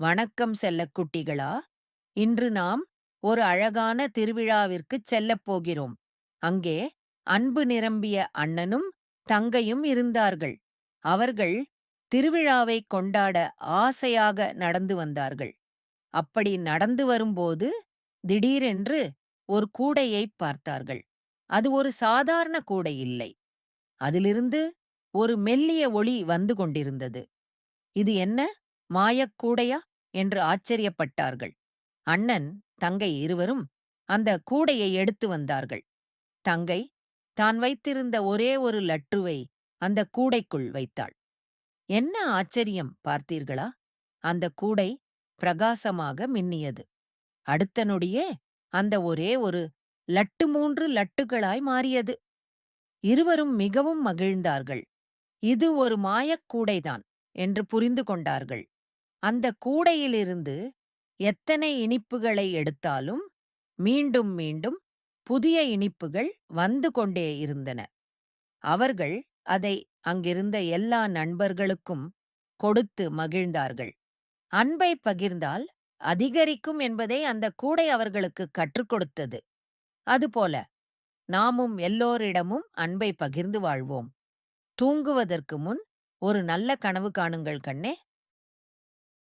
வணக்கம் செல்லக்குட்டிகளா. இன்று நாம் ஒரு அழகான திருவிழாவிற்குச் செல்லப் போகிறோம். அங்கே அன்பு நிரம்பிய அண்ணனும் தங்கையும் இருந்தார்கள். அவர்கள் திருவிழாவை கொண்டாட ஆசையாக நடந்து வந்தார்கள். அப்படி நடந்து வரும்போது திடீரென்று ஒரு கூடையைப் பார்த்தார்கள். அது ஒரு சாதாரண கூடை இல்லை. அதிலிருந்து ஒரு மெல்லிய ஒளி வந்து கொண்டிருந்தது. இது என்ன, மாயக்கூடையா என்று ஆச்சரியப்பட்டார்கள். அண்ணன் தங்கை இருவரும் அந்த கூடையை எடுத்து வந்தார்கள். தங்கை தான் வைத்திருந்த ஒரே ஒரு லட்டுவை அந்த கூடைக்குள் வைத்தாள். என்ன ஆச்சரியம் பார்த்தீர்களா? அந்த கூடை பிரகாசமாக மின்னியது. அடுத்த நொடியே அந்த ஒரே ஒரு லட்டு 3 லட்டுகளாய் மாறியது. இருவரும் மிகவும் மகிழ்ந்தார்கள். இது ஒரு மாயக்கூடைதான் என்று புரிந்து கொண்டார்கள். அந்த கூடையிலிருந்து எத்தனை இனிப்புகளை எடுத்தாலும் மீண்டும் மீண்டும் புதிய இனிப்புகள் வந்து கொண்டே இருந்தன. அவர்கள் அதை அங்கிருந்த எல்லா நண்பர்களுக்கும் கொடுத்து மகிழ்ந்தார்கள். அன்பை பகிர்ந்தால் அதிகரிக்கும் என்பதை அந்த கூடை அவர்களுக்கு கற்றுக் கொடுத்தது. அதுபோல நாமும் எல்லோரிடமும் அன்பை பகிர்ந்து வாழ்வோம். தூங்குவதற்கு முன் ஒரு நல்ல கனவு காணுங்கள் கண்ணே.